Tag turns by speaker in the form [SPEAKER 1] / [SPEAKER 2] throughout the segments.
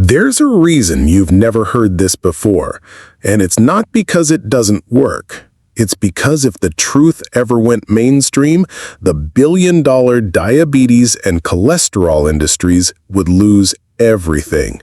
[SPEAKER 1] There's a reason you've never heard this before, and it's not because it doesn't work. It's because if the truth ever went mainstream, the billion-dollar diabetes and cholesterol industries would lose everything.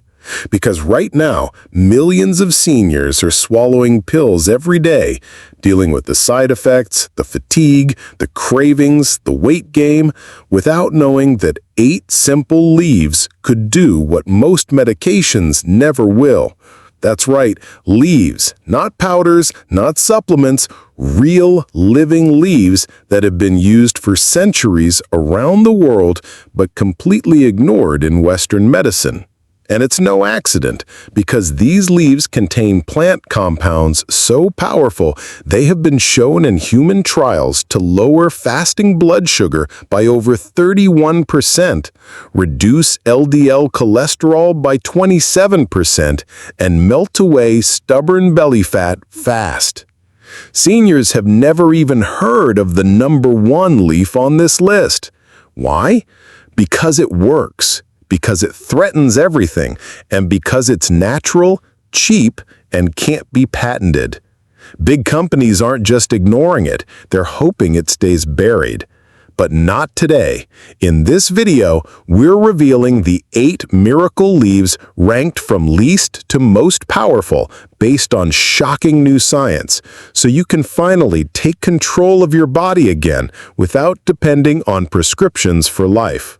[SPEAKER 1] Because right now, millions of seniors are swallowing pills every day, dealing with the side effects, the fatigue, the cravings, the weight gain, without knowing that 8 simple leaves could do what most medications never will. That's right, leaves, not powders, not supplements, real living leaves that have been used for centuries around the world but completely ignored in Western medicine. And it's no accident, because these leaves contain plant compounds so powerful they have been shown in human trials to lower fasting blood sugar by over 31%, reduce LDL cholesterol by 27%, and melt away stubborn belly fat fast. Seniors have never even heard of the #1 leaf on this list. Why? Because it works. Because it threatens everything, and because it's natural, cheap, and can't be patented. Big companies aren't just ignoring it, they're hoping it stays buried. But not today. In this video, we're revealing the 8 miracle leaves ranked from least to most powerful based on shocking new science, so you can finally take control of your body again without depending on prescriptions for life.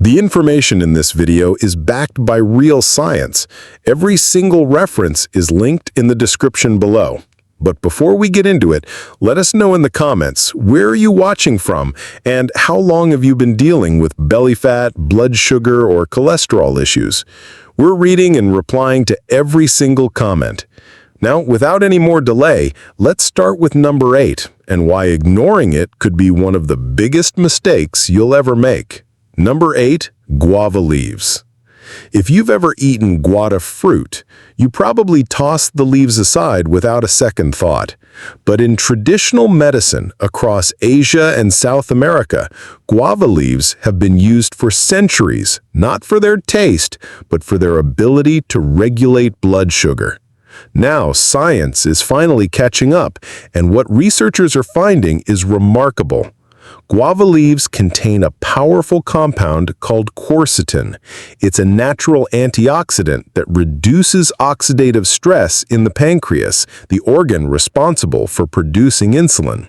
[SPEAKER 1] The information in this video is backed by real science. Every single reference is linked in the description below. But before we get into it, let us know in the comments, where are you watching from, and how long have you been dealing with belly fat, blood sugar, or cholesterol issues? We're reading and replying to every single comment. Now, without any more delay, let's start with number 8, and why ignoring it could be one of the biggest mistakes you'll ever make. Number 8, guava leaves. If you've ever eaten guava fruit, you probably toss the leaves aside without a second thought. But in traditional medicine across Asia and South America, guava leaves have been used for centuries, not for their taste, but for their ability to regulate blood sugar. Now, science is finally catching up, and what researchers are finding is remarkable. Guava leaves contain a powerful compound called quercetin. It's a natural antioxidant that reduces oxidative stress in the pancreas, the organ responsible for producing insulin.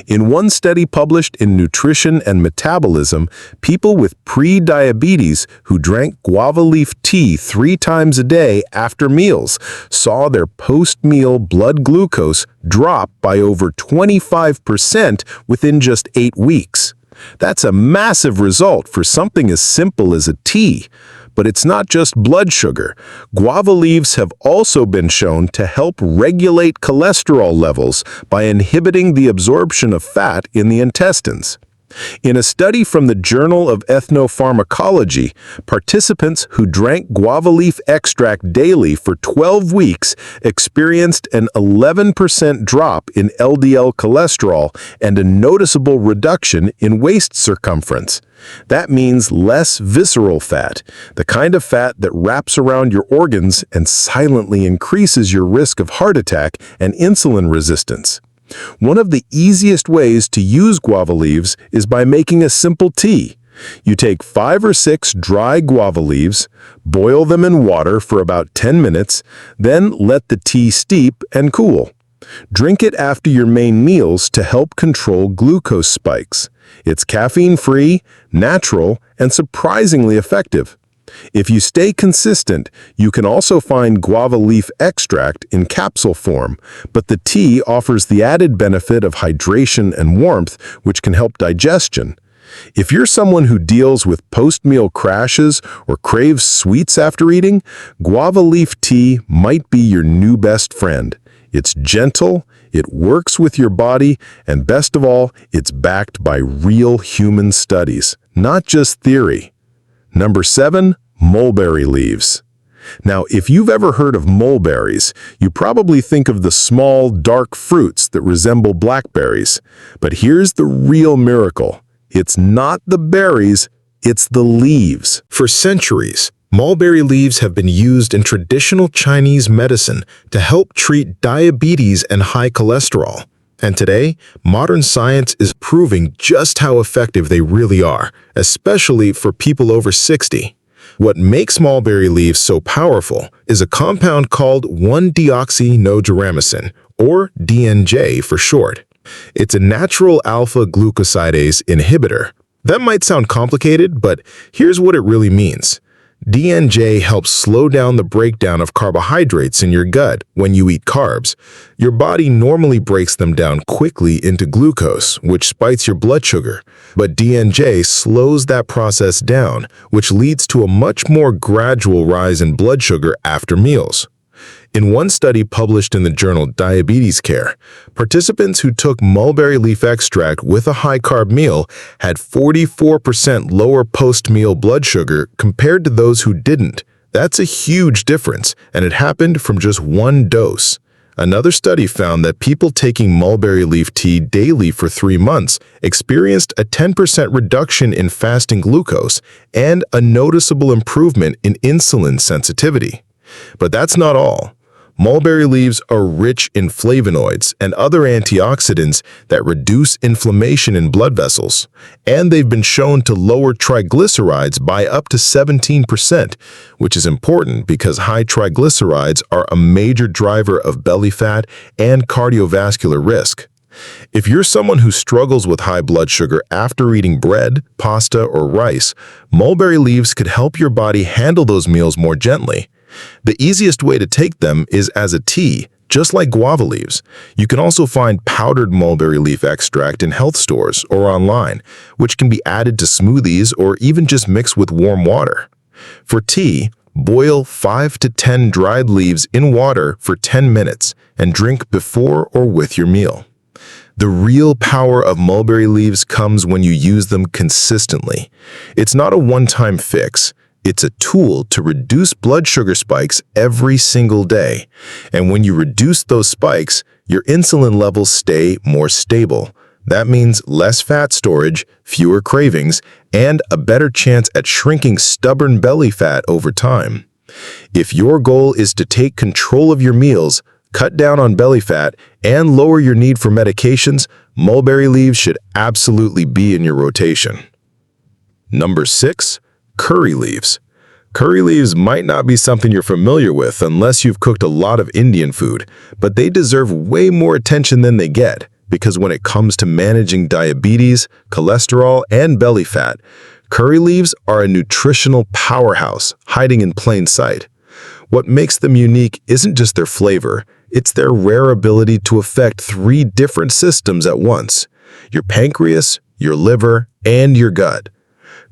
[SPEAKER 1] In one study published in Nutrition and Metabolism, people with pre-diabetes who drank guava leaf tea 3 times a day after meals saw their post-meal blood glucose drop by over 25% within just 8 weeks. That's a massive result for something as simple as a tea. But it's not just blood sugar. Guava leaves have also been shown to help regulate cholesterol levels by inhibiting the absorption of fat in the intestines. In a study from the Journal of Ethnopharmacology, participants who drank guava leaf extract daily for 12 weeks experienced an 11% drop in LDL cholesterol and a noticeable reduction in waist circumference. That means less visceral fat, the kind of fat that wraps around your organs and silently increases your risk of heart attack and insulin resistance. One of the easiest ways to use guava leaves is by making a simple tea. You take 5 or 6 dry guava leaves, boil them in water for about 10 minutes, then let the tea steep and cool. Drink it after your main meals to help control glucose spikes. It's caffeine-free, natural, and surprisingly effective. If you stay consistent, you can also find guava leaf extract in capsule form, but the tea offers the added benefit of hydration and warmth, which can help digestion. If you're someone who deals with post-meal crashes or craves sweets after eating, guava leaf tea might be your new best friend. It's gentle, it works with your body, and best of all, it's backed by real human studies, not just theory. Number 7, mulberry leaves. Now, if you've ever heard of mulberries, you probably think of the small, dark fruits that resemble blackberries. But here's the real miracle. It's not the berries, it's the leaves. For centuries,
[SPEAKER 2] Mulberry leaves have been used in traditional Chinese medicine to help treat diabetes and high cholesterol. And today, modern science is proving just how effective they really are, especially for people over 60. What makes mulberry leaves so powerful is a compound called 1-deoxynitroramycin, or DNJ for short. It's a natural alpha-glucosidase inhibitor. That might sound complicated, but here's what it really means. DNJ helps slow down the breakdown of carbohydrates in your gut when you eat carbs. Your body normally breaks them down quickly into glucose, which spikes your blood sugar. But DNJ slows that process down, which leads to a much more gradual rise in blood sugar after meals. In one study published in the journal Diabetes Care, participants who took mulberry leaf extract with a high-carb meal had 44% lower post-meal blood sugar compared to those who didn't. That's a huge difference, and it happened from just one dose. Another study found that people taking mulberry leaf tea daily for 3 months experienced a 10% reduction in fasting glucose and a noticeable improvement in insulin sensitivity. But that's not all. Mulberry leaves are rich in flavonoids and other antioxidants that reduce inflammation in blood vessels, and they've been shown to lower triglycerides by up to 17%, which is important because high triglycerides are a major driver of belly fat and cardiovascular risk. If you're someone who struggles with high blood sugar after eating bread, pasta, or rice, mulberry leaves could help your body handle those meals more gently. The easiest way to take them is as a tea, just like guava leaves. You can also find powdered mulberry leaf extract in health stores or online, which can be added to smoothies or even just mixed with warm water. For tea, boil 5 to 10 dried leaves in water for 10 minutes and drink before or with your meal. The real power of mulberry leaves comes when you use them consistently. It's not a one-time fix. It's a tool to reduce blood sugar spikes every single day. And when you reduce those spikes, your insulin levels stay more stable. That means less fat storage, fewer cravings, and a better chance at shrinking stubborn belly fat over time. If your goal is to take control of your meals, cut down on belly fat, and lower your need for medications, mulberry leaves should absolutely be in your rotation. Number 6. Curry leaves. Curry leaves might not be something you're familiar with unless you've cooked a lot of Indian food, but they deserve way more attention than they get, because when it comes to managing diabetes, cholesterol, and belly fat, curry leaves are a nutritional powerhouse hiding in plain sight. What makes them unique isn't just their flavor, it's their rare ability to affect 3 different systems at once: your pancreas, your liver, and your gut.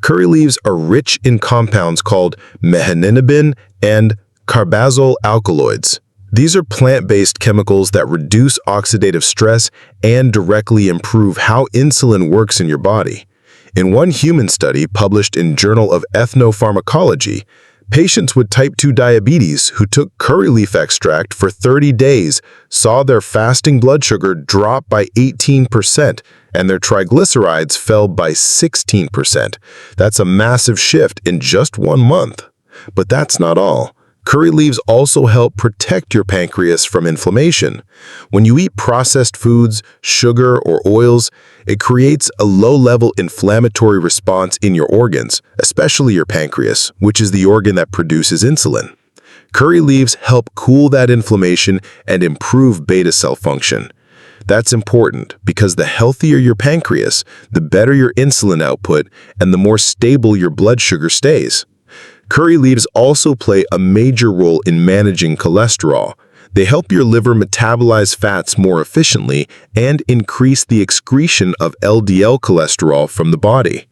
[SPEAKER 2] Curry leaves are rich in compounds called mehaninabin and carbazole alkaloids. These are plant-based chemicals that reduce oxidative stress and directly improve how insulin works in your body. In one human study published in Journal of Ethnopharmacology, patients with type 2 diabetes who took curry leaf extract for 30 days saw their fasting blood sugar drop by 18%, and their triglycerides fell by 16%. That's a massive shift in just 1 month. But that's not all. Curry leaves also help protect your pancreas from inflammation. When you eat processed foods, sugar, or oils, it creates a low-level inflammatory response in your organs, especially your pancreas, which is the organ that produces insulin. Curry leaves help cool that inflammation and improve beta cell function. That's important because the healthier your pancreas, the better your insulin output, and the more stable your blood sugar stays. Curry leaves also play a major role in managing cholesterol. They help your liver metabolize fats more efficiently and increase the excretion of LDL cholesterol from the body.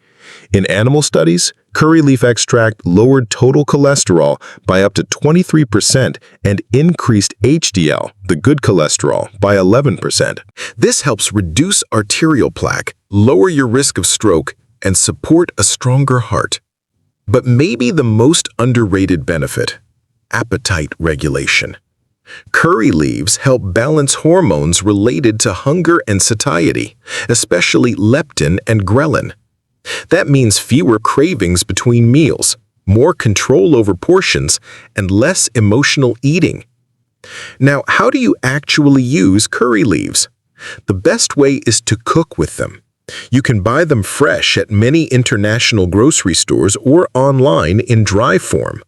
[SPEAKER 2] In animal studies, curry leaf extract lowered total cholesterol by up to 23% and increased HDL, the good cholesterol, by 11%. This helps reduce arterial plaque, lower your risk of stroke, and support a stronger heart. But maybe the most underrated benefit: appetite regulation. Curry leaves help balance hormones related to hunger and satiety, especially leptin and ghrelin. That means fewer cravings between meals, more control over portions, and less emotional eating. Now, how do you actually use curry leaves? The best way is to cook with them. You can buy them fresh at many international grocery stores or online in dry form.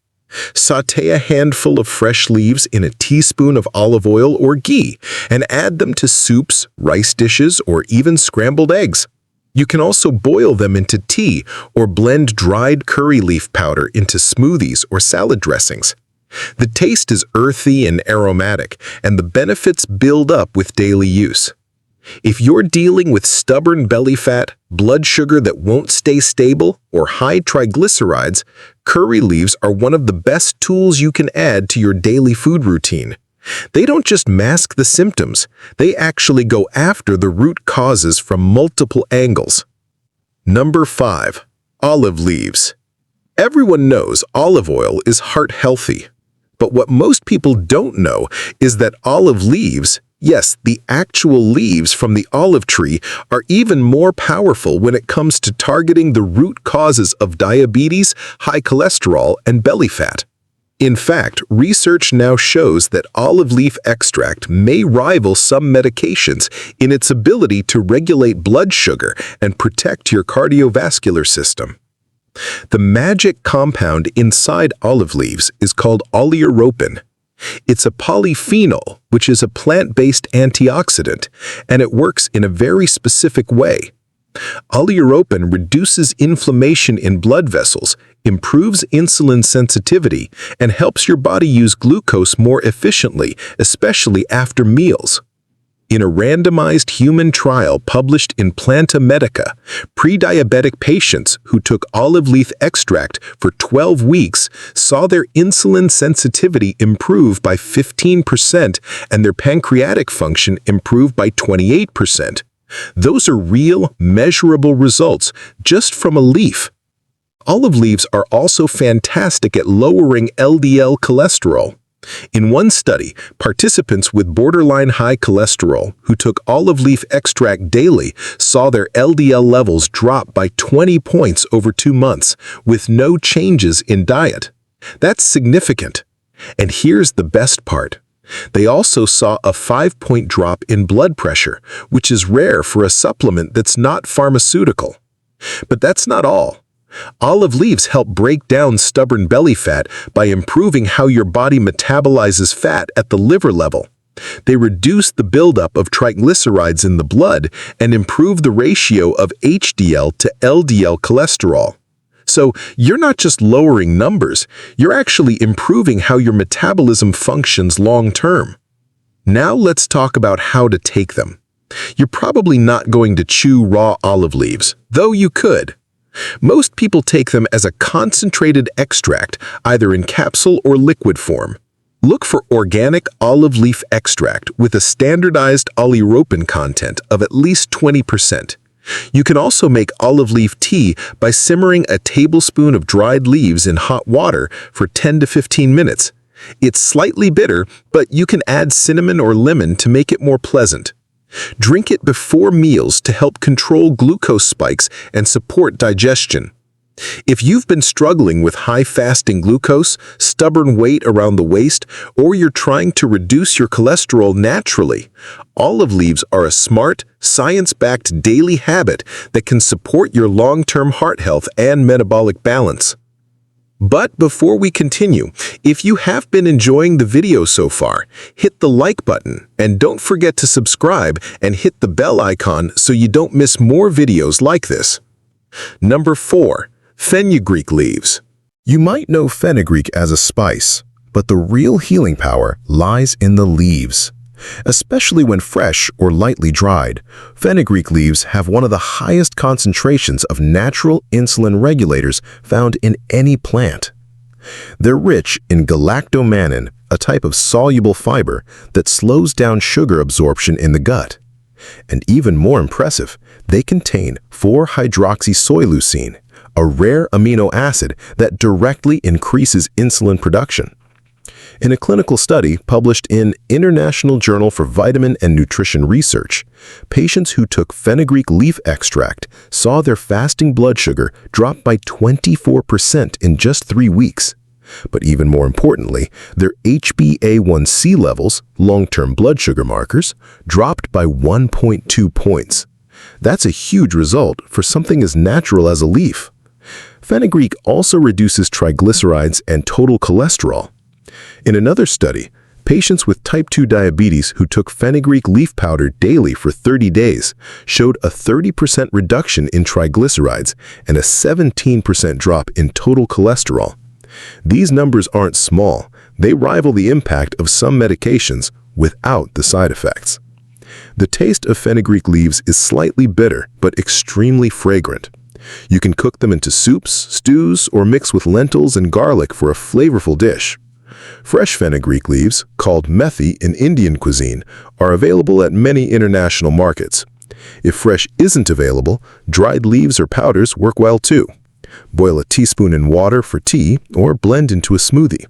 [SPEAKER 2] Sauté a handful of fresh leaves in a teaspoon of olive oil or ghee and add them to soups, rice dishes, or even scrambled eggs. You can also boil them into tea or blend dried curry leaf powder into smoothies or salad dressings. The taste is earthy and aromatic, and the benefits build up with daily use. If you're dealing with stubborn belly fat, blood sugar that won't stay stable, or high triglycerides, curry leaves are one of the best tools you can add to your daily food routine. They don't just mask the symptoms, they actually go after the root causes from multiple angles. Number 5. Olive leaves. Everyone knows olive oil is heart healthy. But what most people don't know is that olive leaves, yes, the actual leaves from the olive tree, are even more powerful when it comes to targeting the root causes of diabetes, high cholesterol, and belly fat. In fact, research now shows that olive leaf extract may rival some medications in its ability to regulate blood sugar and protect your cardiovascular system. The magic compound inside olive leaves is called oleuropein. It's a polyphenol, which is a plant-based antioxidant, and it works in a very specific way. Oleuropein reduces inflammation in blood vessels, improves insulin sensitivity, and helps your body use glucose more efficiently, especially after meals. In a randomized human trial published in Planta Medica, pre-diabetic patients who took olive leaf extract for 12 weeks saw their insulin sensitivity improve by 15% and their pancreatic function improve by 28%. Those are real, measurable results just from a leaf. Olive leaves are also fantastic at lowering LDL cholesterol. In one study, participants with borderline high cholesterol who took olive leaf extract daily saw their LDL levels drop by 20 points over 2 months with no changes in diet. That's significant. And here's the best part. They also saw a 5-point drop in blood pressure, which is rare for a supplement that's not pharmaceutical. But that's not all. Olive leaves help break down stubborn belly fat by improving how your body metabolizes fat at the liver level. They reduce the buildup of triglycerides in the blood and improve the ratio of HDL to LDL cholesterol. So you're not just lowering numbers, you're actually improving how your metabolism functions long-term. Now let's talk about how to take them. You're probably not going to chew raw olive leaves, though you could. Most people take them as a concentrated extract, either in capsule or liquid form. Look for organic olive leaf extract with a standardized oleuropein content of at least 20%. You can also make olive leaf tea by simmering a tablespoon of dried leaves in hot water for 10 to 15 minutes. It's slightly bitter, but you can add cinnamon or lemon to make it more pleasant. Drink it before meals to help control glucose spikes and support digestion. If you've been struggling with high fasting glucose, stubborn weight around the waist, or you're trying to reduce your cholesterol naturally, olive leaves are a smart, science-backed daily habit that can support your long-term heart health and metabolic balance. But before we continue, if you have been enjoying the video so far, hit the like button and don't forget to subscribe and hit the bell icon so you don't miss more videos like this. Number 4. Fenugreek leaves.
[SPEAKER 1] You might know fenugreek as a spice, but the real healing power lies in the leaves. Especially when fresh or lightly dried, fenugreek leaves have one of the highest concentrations of natural insulin regulators found in any plant. They're rich in galactomannan, a type of soluble fiber that slows down sugar absorption in the gut. And even more impressive, they contain 4-hydroxysoyleucine, a rare amino acid that directly increases insulin production. In a clinical study published in International Journal for Vitamin and Nutrition Research, patients who took fenugreek leaf extract saw their fasting blood sugar drop by 24% in just 3 weeks. But even more importantly, their HbA1c levels, long-term blood sugar markers, dropped by 1.2 points. That's a huge result for something as natural as a leaf. Fenugreek also reduces triglycerides and total cholesterol. In another study, patients with type 2 diabetes who took fenugreek leaf powder daily for 30 days showed a 30% reduction in triglycerides and a 17% drop in total cholesterol. These numbers aren't small. They rival the impact of some medications without the side effects. The taste of fenugreek leaves is slightly bitter but extremely fragrant. You can cook them into soups, stews, or mix with lentils and garlic for a flavorful dish. Fresh fenugreek leaves, called methi in Indian cuisine, are available at many international markets. If fresh isn't available, dried leaves or powders work well too. Boil a teaspoon in water for tea or blend into a smoothie.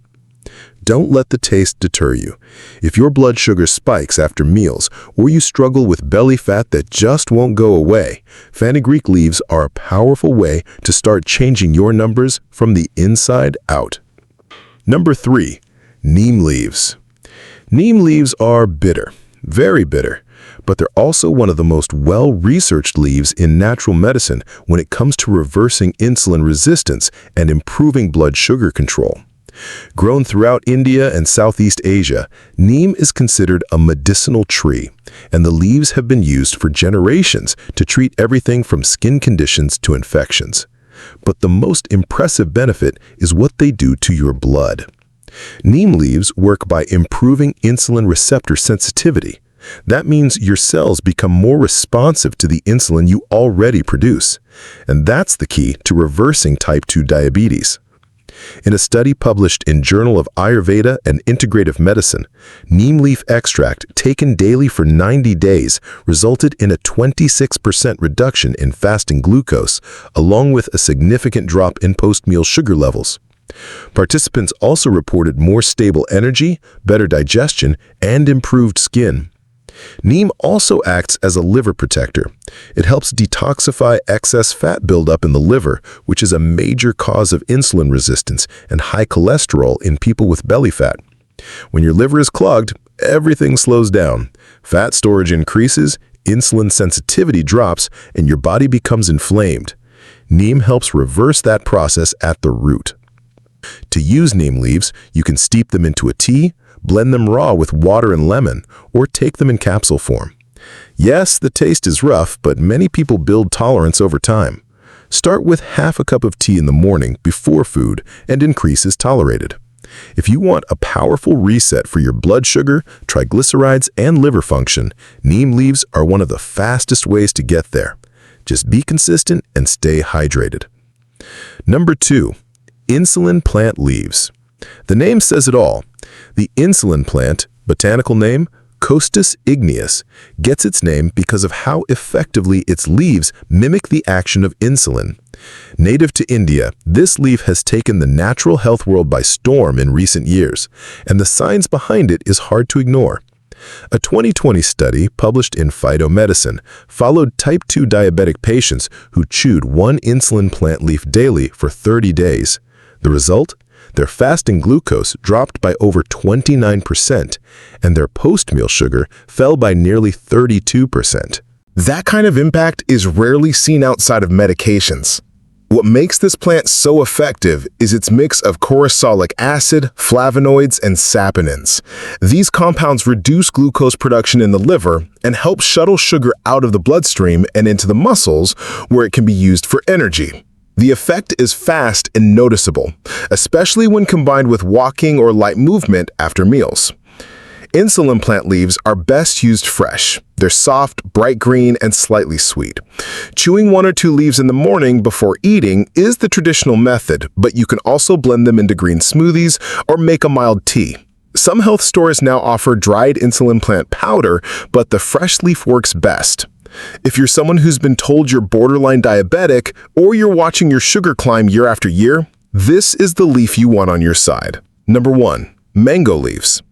[SPEAKER 1] Don't let the taste deter you. If your blood sugar spikes after meals or you struggle with belly fat that just won't go away, fenugreek leaves are a powerful way to start changing your numbers from the inside out. Number 3. Neem leaves. Neem leaves are bitter, very bitter, but they're also one of the most well-researched leaves in natural medicine when it comes to reversing insulin resistance and improving blood sugar control. Grown throughout India and Southeast Asia, neem is considered a medicinal tree, and the leaves have been used for generations to treat everything from skin conditions to infections. But the most impressive benefit is what they do to your blood. Neem leaves work by improving insulin receptor sensitivity. That means your cells become more responsive to the insulin you already produce, and that's the key to reversing type 2 diabetes. In a study published in Journal of Ayurveda and Integrative Medicine, neem leaf extract taken daily for 90 days resulted in a 26% reduction in fasting glucose, along with a significant drop in post-meal sugar levels. Participants also reported more stable energy, better digestion, and improved skin. Neem also acts as a liver protector. It helps detoxify excess fat buildup in the liver, which is a major cause of insulin resistance and high cholesterol in people with belly fat. When your liver is clogged, everything slows down. Fat storage increases, insulin sensitivity drops, and your body becomes inflamed. Neem helps reverse that process at the root. To use neem leaves, you can steep them into a tea, blend them raw with water and lemon, or take them in capsule form. Yes, the taste is rough, but many people build tolerance over time. Start with half a cup of tea in the morning before food and increase as tolerated. If you want a powerful reset for your blood sugar, triglycerides, and liver function, neem leaves are one of the fastest ways to get there. Just be consistent and stay hydrated. Number 2. Insulin plant leaves. The name says it all. The insulin plant, botanical name Costus igneus, gets its name because of how effectively its leaves mimic the action of insulin. Native to India, this leaf has taken the natural health world by storm in recent years, and the science behind it is hard to ignore. A 2020 study published in Phytomedicine followed type 2 diabetic patients who chewed one insulin plant leaf daily for 30 days. The result? Their fasting glucose dropped by over 29%, and their post-meal sugar fell by nearly 32%.
[SPEAKER 3] That kind of impact is rarely seen outside of medications. What makes this plant so effective is its mix of corosolic acid, flavonoids, and saponins. These compounds reduce glucose production in the liver and help shuttle sugar out of the bloodstream and into the muscles, where it can be used for energy. The effect is fast and noticeable, especially when combined with walking or light movement after meals. Insulin plant leaves are best used fresh. They're soft, bright green, and slightly sweet. Chewing 1 or 2 leaves in the morning before eating is the traditional method, but you can also blend them into green smoothies or make a mild tea. Some health stores now offer dried insulin plant powder, but the fresh leaf works best. If you're someone who's been told you're borderline diabetic, or you're watching your sugar climb year after year, this is the leaf you want on your side. Number 1. Mango leaves.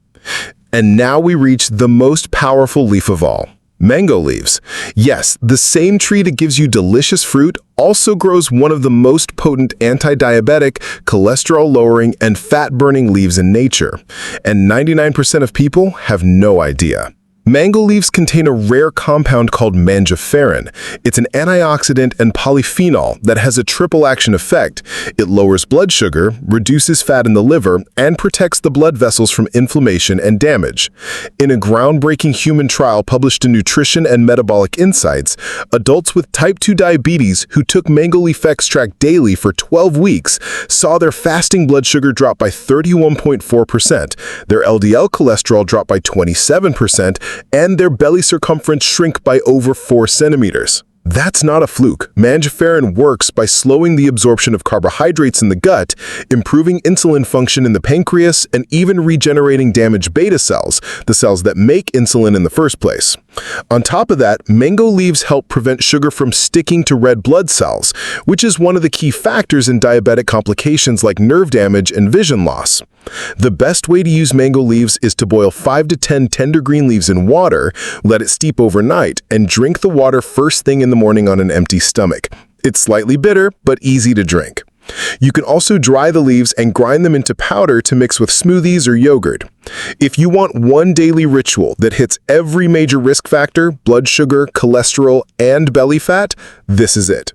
[SPEAKER 3] And now we reach the most powerful leaf of all. Mango leaves. Yes, the same tree that gives you delicious fruit also grows one of the most potent anti-diabetic, cholesterol-lowering, and fat-burning leaves in nature. And 99% of people have no idea. Mango leaves contain a rare compound called mangiferin. It's an antioxidant and polyphenol that has a triple action effect. It lowers blood sugar, reduces fat in the liver, and protects the blood vessels from inflammation and damage. In a groundbreaking human trial published in Nutrition and Metabolic Insights, adults with type 2 diabetes who took mango leaf extract daily for 12 weeks saw their fasting blood sugar drop by 31.4%, their LDL cholesterol drop by 27%, and their belly circumference shrink by over 4 centimeters. That's not a fluke. Mangiferin works by slowing the absorption of carbohydrates in the gut, improving insulin function in the pancreas, and even regenerating damaged beta cells, the cells that make insulin in the first place. On top of that, mango leaves help prevent sugar from sticking to red blood cells, which is one of the key factors in diabetic complications like nerve damage and vision loss. The best way to use mango leaves is to boil 5 to 10 tender green leaves in water, let it steep overnight, and drink the water first thing in the morning on an empty stomach. It's slightly bitter, but easy to drink. You can also dry the leaves and grind them into powder to mix with smoothies or yogurt. If you want one daily ritual that hits every major risk factor, blood sugar, cholesterol, and belly fat, this is it.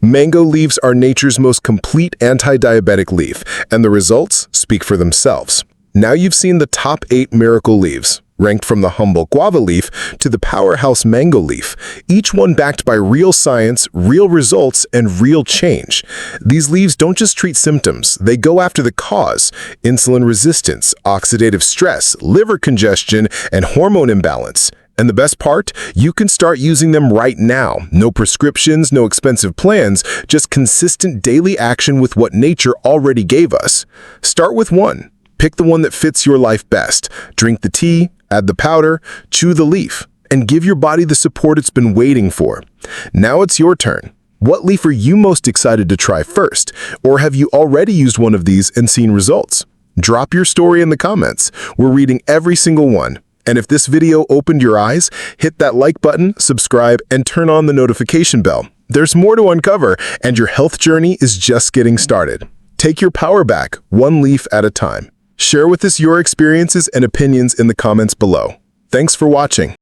[SPEAKER 3] Mango leaves are nature's most complete anti-diabetic leaf, and the results speak for themselves. Now you've seen the top 8 miracle leaves, ranked from the humble guava leaf to the powerhouse mango leaf, each one backed by real science, real results, and real change. These leaves don't just treat symptoms, they go after the cause: insulin resistance, oxidative stress, liver congestion, and hormone imbalance. And the best part? You can start using them right now. No prescriptions, no expensive plans, just consistent daily action with what nature already gave us. Start with one. Pick the one that fits your life best. Drink the tea, add the powder, chew the leaf, and give your body the support it's been waiting for. Now it's your turn. What leaf are you most excited to try first? Or have you already used one of these and seen results? Drop your story in the comments. We're reading every single one. And if this video opened your eyes, hit that like button, subscribe, and turn on the notification bell. There's more to uncover, and your health journey is just getting started. Take your power back, one leaf at a time. Share with us your experiences and opinions in the comments below. Thanks for watching.